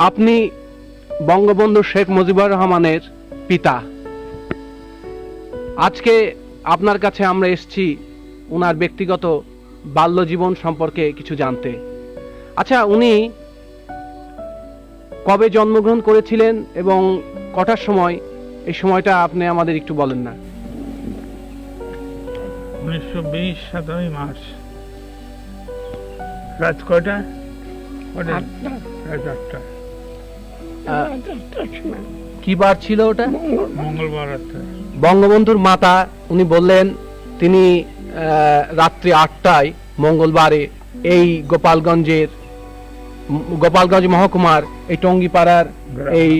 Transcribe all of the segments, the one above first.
আপনি বঙ্গবন্ধু শেখ মুজিবুর রহমানের পিতা। আজকে আপনার কাছে আমরা এসেছি ওনার ব্যক্তিগত বাল্য জীবন সম্পর্কে কিছু জানতে। আচ্ছা, উনি কবে জন্মগ্রহণ করেছিলেন এবং কটার সময়, এই সময়টা আপনি আমাদের একটু বলেন না। 1920 7ই মার্চ। রাত কয়টা? রাত 8টা। কি বার ছিল ওটা? মঙ্গলবার রাত্রে। বঙ্গবন্ধুর মাতা উনি বললেন তিনি রাত্রি 8টায় মঙ্গলবারে এই গোপালগঞ্জ মহকুমার এই টঙ্গিপাড়ার এই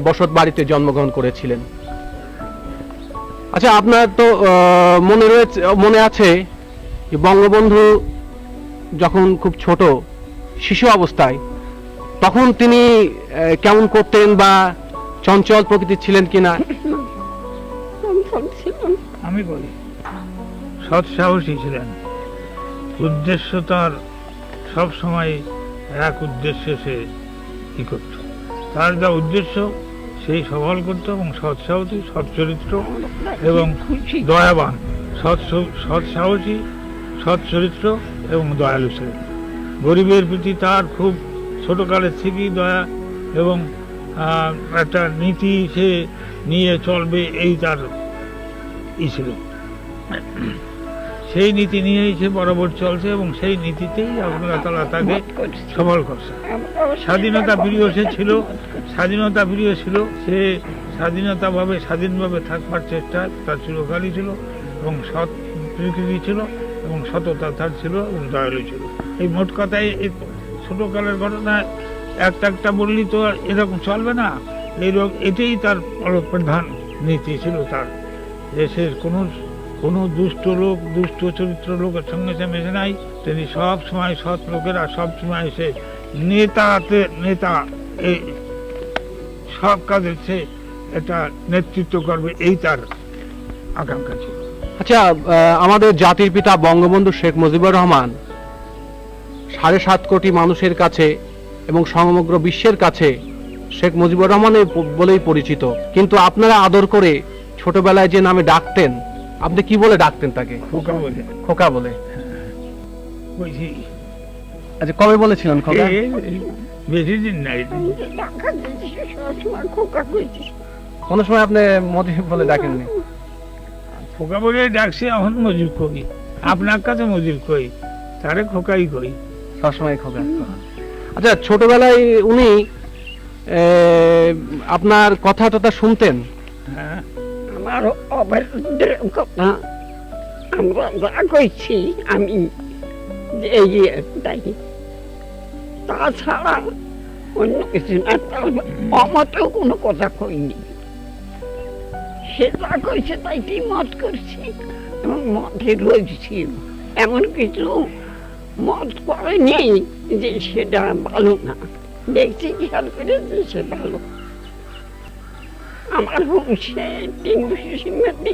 বসত বাড়িতে জন্মগ্রহণ করেছিলেন। আচ্ছা, আপনার তো মনে আছে যে বঙ্গবন্ধু যখন খুব ছোট শিশু অবস্থায় তখন তিনি কেমন করতেন বা চঞ্চল প্রকৃতির ছিলেন কিনা? আমি বলি, সৎ সাহসী ছিলেন। উদ্দেশ্য তার সব সময় এক উদ্দেশ্যে সে কি করত, তার যা উদ্দেশ্য সেই সফল করত, এবং সৎ সাহসী, সৎ চরিত্র এবং দয়াবান। সৎ সাহসী, সৎ চরিত্র এবং দয়ালু ছিলেন। গরিবের প্রতি তার খুব ছোটকালের থেকেই দয়া এবং একটা নীতি সে নিয়ে চলবে, এই তার ছিল। সেই নীতি নিয়েই সে বরাবর চলছে এবং সেই নীতিতেই আল্লাহ তাআলা তাকে সফল করছে। স্বাধীনতা প্রিয় সে ছিল, স্বাধীনতা প্রিয় ছিল। সে স্বাধীনভাবে থাকবার চেষ্টা তার চিরকালই ছিল, এবং সৎ প্রকৃতি ছিল, এবং সততা তার ছিল, এবং দয়ালু ছিল। এই মোট কথায় এই ছোটকালের ঘটনা একটা বললি তো আর এরকম চলবে না। এটাই তার প্রধান নীতি ছিল তার। দেশের কোনো দুষ্ট চরিত্র লোকের সঙ্গে সে মেশে নাই। তিনি সব সময় সৎ লোকেরা সব সময় সে নেতা এই সব কাজে সে এটা নেতৃত্ব করবে, এই তার আকাঙ্ক্ষা ছিল। আচ্ছা, আমাদের জাতির পিতা বঙ্গবন্ধু শেখ মুজিবুর রহমান 7.5 কোটি মানুষের কাছে এবং সমগ্র বিশ্বের কাছে শেখ মুজিবুর রহমানের বলেই পরিচিত। কিন্তু আপনারা আদর করে ছোটবেলায় যে নামে ডাকতেন, আপনি কি বলে ডাকতেন তাকে? খোকা বলে। আচ্ছা, কবে বলেছিলেন খোকা? বেশি দিন নাই, কোন সময় আপনি মজিব বলে ডাকেননি? খোকা বলে ডাকছি। এখন মজিব কই, আপনার কাছে মজিব কই, তারে খোকাই কই, সবসময় খোকা। আচ্ছা, ছোটবেলায় উনি আপনার কথা টথা শুনতেন? হ্যাঁ, আমার অভদ্রের কথা আমরা যা কইছি আমি তাই, তাছাড়া অন্য কিছু না। অমতেও কোনো কথা কইনি। সে যা কইছে তাই কি মত করছি এবং মতে রয়েছি। এমন কিছু মত করেনি যে সেটা ভালো না। দেখছি খেয়াল করে যে সে ভালো। আমার বংশে 3 পুরুষের মধ্যে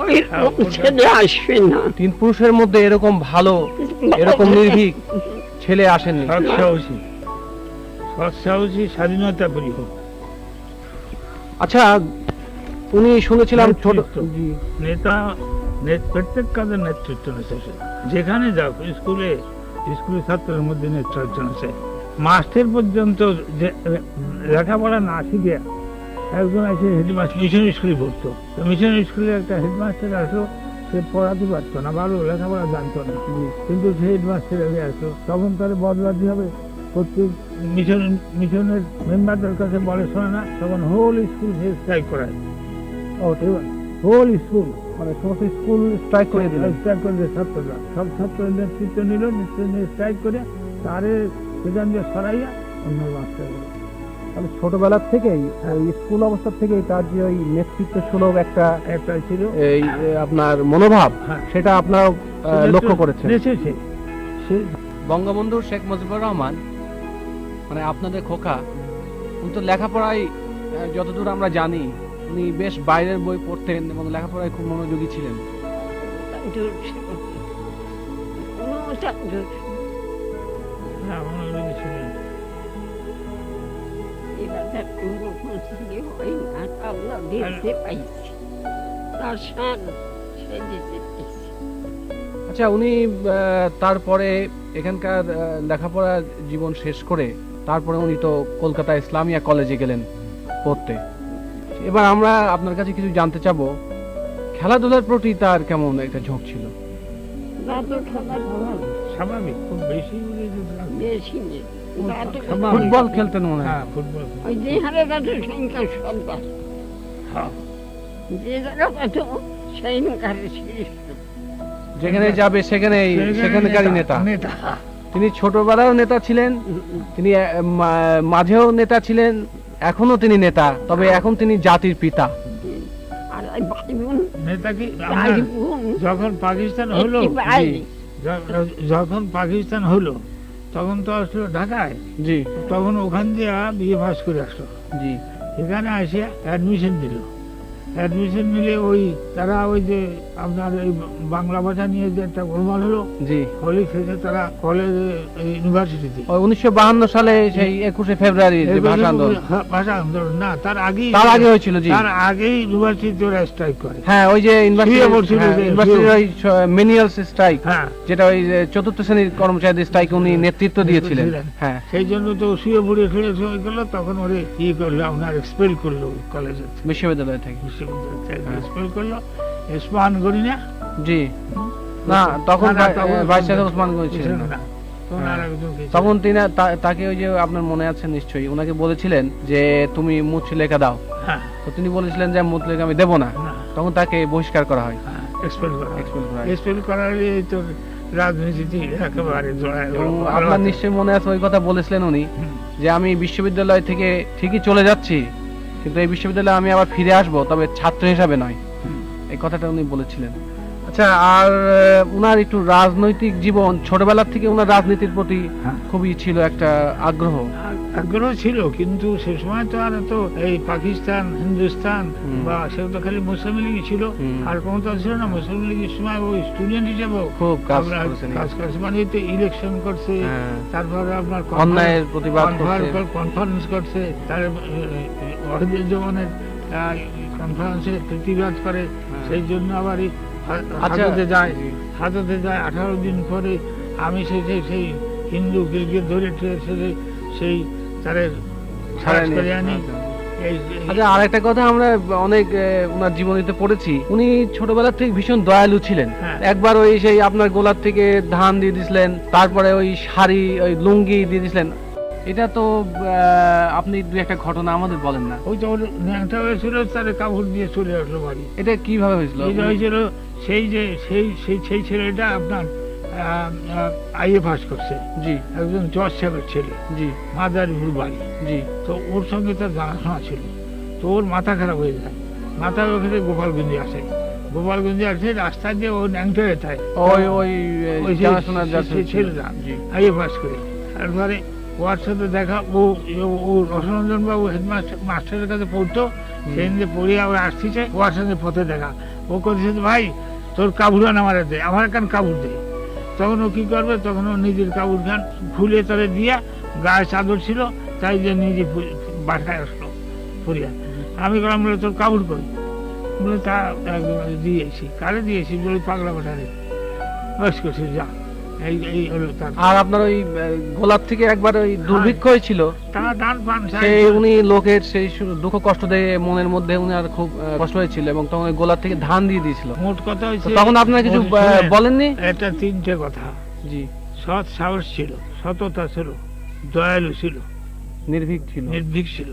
ওই ছেলে আসবে না। 3 পুরুষের মধ্যে এরকম ভালো, এরকম নির্ভীক ছেলে আসেননি। সৎ সাহসী, স্বাধীনতা প্রিয়। আচ্ছা, উনি শুনেছিলাম ছোট নেতা, প্রত্যেক কাজের নেতৃত্ব নেছে। যেখানে যাও, স্কুলে ছাত্রের মধ্যে নেতৃত্ব নেছে। মাস্টার পর্যন্ত লেখাপড়া না শিখে একজন আছে হেডমাস্টার, মিশন স্কুলে পড়তো। মিশন স্কুলে একটা হেডমাস্টার আসলো, সে পড়াতে পারতো না, ভালো লেখাপড়া জানতো না, কিন্তু সে হেডমাস্টার আসলো। তখন তার বদলাতে হবে। প্রত্যেক মিশনের মেম্বারদের কাছে বলে শোনে না, তখন হোল স্কুল সে স্ট্রাইক করায়। হোল স্কুল মানে সমস্ত স্কুল স্ট্রাইক করে দিল। ছাত্ররা সব ছাত্রের নেতৃত্ব নিল, স্ট্রাইক করে তারে সেখান দিয়ে সরাইয়া অন্য মাস্টার। তাহলে ছোটবেলার থেকেই স্কুল অবস্থা থেকেই তার যে ওই নেতৃত্ব সুলভ একটা ছিল এই আপনার মনোভাব, সেটা আপনারা লক্ষ্য করেছেন। বঙ্গবন্ধু শেখ মুজিবুর রহমান মানে আপনাদের খোকা, উনি তো লেখাপড়ায় যতদূর আমরা জানি উনি বেশ বাইরের বই পড়তেন এবং লেখাপড়ায় খুব মনোযোগী ছিলেন। তার পূর্বপুরুষদের হয় না, আল্লাহ দেখতে পাইছি, তার শান সে দিতে পাইছি। আচ্ছা, উনি তারপরে এখানকার লেখাপড়া জীবন শেষ করে তারপরে উনি তো কলকাতা ইসলামিয়া কলেজে গেলেন পড়তে। এবার আমরা আপনার কাছে কিছু জানতে চাবো, খেলাধুলার প্রতি তার কেমন একটা ঝোঁক ছিল? দাদু খেলা ভালো, স্বাভাবিক, খুব বেশি বলে যদি না। বেশি নেই। দাদু স্বাভাবিক। ফুটবল খেলতেন মনে হয়। হ্যাঁ, ফুটবল। ওই যে হারে দাদু সংখ্যা সব আছে। হ্যাঁ, যে জায়গা দাদু সেই কারে শ্রেষ্ঠ। যেখানে যাবে সেখানকারই নেতা। নেতা। তিনি ছোটবেলাও নেতা ছিলেন, তিনি মাঝেও নেতা ছিলেন, এখনো তিনি নেতা, তবে এখন তিনি জাতির পিতা। আর এই ভাই বোন, নেতা কি ভাই আমরা বোন, যখন পাকিস্তান হলো, একটি ভাই। যখন পাকিস্তান হলো তখন তো আসলো ঢাকায়, জি তখন ওখান দিয়ে বিয়ে পাস করে আসলো। জি এখানে এসে অ্যাডমিশন দিল। অ্যাডমিশন নিলে ওই তারা ওই যে আপনার এই বাংলা ভাষা নিয়ে যে একটা গোলমাল হলো, জি হলি থেকে তারা কলেজে ইউনিভার্সিটিতে ওই 1952 সালে সেই 21শে ফেব্রুয়ারি যে ভাষা আন্দোলন, ভাষা আন্দোলন না, তার আগেই হয়েছিল। জি তার আগেই ইউনিভার্সিটিতে ওরা স্ট্রাইক করে। হ্যাঁ, ওই যে শুয়ে পড়ছিল যে, ইউনিভার্সিটির মেনিয়াল স্ট্রাইক, হ্যাঁ, যেটা ওই যে চতুর্থ শ্রেণীর কর্মচারীদের স্ট্রাইক উনি নেতৃত্ব দিয়েছিলেন। হ্যাঁ, সেই জন্য তো শুয়ে পড়ে ফিরে হয়ে গেল, তখন ওরে ই করলো, আপনার এক্সপেল করলো কলেজের বিশ্ববিদ্যালয় থেকে। বিশ্ববিদ্যালয় থেকে হ্যাঁ। এক্সপেল করলো। স্পান করি না, জি না, তখন না, তখন ভাইস চ্যান্সেলর ওসমান গনি ছিলেন। ছিলেন না। তখন হ্যাঁ। আর একজন কে ছিল? তখন তিনি তাকে ওই যে আপনার মনে আছে নিশ্চয়ই, ওনাকে বলেছিলেন যে তুমি মুচলেখা দাও, হ্যাঁ, তো তিনি বলেছিলেন যে মুচলেখা আমি দেবো না, না, তখন তাকে বহিষ্কার করা হয়, এক্সপেল করা। expel করা হয়। এক্সপেল করার তো রাজনীতি একেবারে জড়ায় এবং গেল। আপনার নিশ্চয়ই মনে আছে ওই কথা বলেছিলেন উনি, হুম। যে আমি বিশ্ববিদ্যালয় থেকে ঠিকই চলে যাচ্ছি, কিন্তু এই বিশ্ববিদ্যালয়ে আমি আবার ফিরে আসবো, তবে ছাত্র হিসাবে নয়। হুম। এই কথাটা উনি বলেছিলেন। আচ্ছা, আর উনার একটু রাজনৈতিক জীবন, ছোটবেলা থেকে উনার রাজনীতির প্রতি হ্যাঁ। খুবই ছিল একটা আগ্রহ। আগ্রহ ছিল, কিন্তু সে সময় তো আর তো এই পাকিস্তান, হিন্দুস্তান হুম। বা সে তো খালি মুসলিম লীগই ছিল, হুম। আর কোনো তো ছিল না। মুসলিম লীগের সময় ওই স্টুডেন্ট হিসেবে খুব কাজ আমরা করেছেন। কাজ করছে, মানে তো ইলেকশন করছে, হ্যাঁ। তারপরে আপনার অন্যায়ের প্রতিবাদ করছে। কনফারেন্স করছে, তার ওয়াহিদুল জামানের কনফারেন্সে প্রতিবাদ করে। সেই জন্য আবার এই আচ্ছা। হাজতে যায়। হাজতে যায় 18 দিন পরে আমি সেই হিন্দু গির্গির ধরে সেই তারে সারাস করে আনি। আচ্ছা, আরেকটা কথা আমরা অনেক ওনার জীবনীতে পড়েছি, উনি ছোটবেলা থেকে ভীষণ দয়ালু ছিলেন। হ্যাঁ। একবার ওই সেই আপনার গোলার থেকে ধান দিয়ে দিছিলেন, তারপরে ওই শাড়ি, ওই লুঙ্গি দিয়ে দিছিলেন। এটা তো আপনি দুই একটা ঘটনা আমাদের বলেন না। ওই তো ন্যাংটা হয়েছিল, তারে কাপড় দিয়ে চলে আসলো বাড়ি। এটা কিভাবে হয়েছিল? এটা হয়েছিল সেই ছেলেটা আপনার আইএ পাস করছে, জি একজন জজ সাহেবের ছেলে, জি মাদারীপুর বাড়ি। জি তো ওর সঙ্গে তার জানাশোনা ছিল। তো ওর মাথা খারাপ হয়ে যায়, মাথা ওখানে গোপালগঞ্জে আসে। গোপালগঞ্জে আসে, রাস্তা দিয়ে ও ন্যাংটা হয়ে যায়। ওই ওই ওই যে জানাশোনার যাচ্ছে ছেলেটা জি আইএ পাস করে। তারপরে ওর সাথে দেখা, ও রসরঞ্জন বাবু হেডমাস্টার মাস্টারের কাছে পড়তো, সেদিন যে পড়িয়া ও আসছে, ওর সাথে পথে দেখা। ও করছে, ভাই তোর কাবুরান আমার দে, আমার কান কাবুর দে। তখন ও কি করবে, তখন ও নিজের কাবুর খান খুলে তারে দিয়া, গায়ে চাদর ছিল, তাই যে নিজে বাসায় আসলো পড়িয়া। আমি বললাম, বলে তোর কাবুর করি? বলে তা দিয়েছি। কারে দিয়েছি? বলে পাগলা বাটারে। বয়স করছি, যা। এই হলো তার। আর আপনার ওই গোলাপ থেকে একবার ওই দুর্ভিক্ষ হয়েছিল, তারা দান পান সেই উনি লোকের সেই দুঃখ কষ্ট দিয়ে মনের মধ্যে উনি আর খুব কষ্ট হয়েছিল, এবং তখন ওই গোলাপ থেকে ধান দিয়ে দিয়েছিল। মোট কথা তো হয়েছে, তখন আপনার কিছু বলেননি? এটা 3টে কথা। জি, সৎ সাহস ছিল, সততা ছিল, দয়ালু ছিল, নির্ভীক ছিল। নির্ভীক ছিল।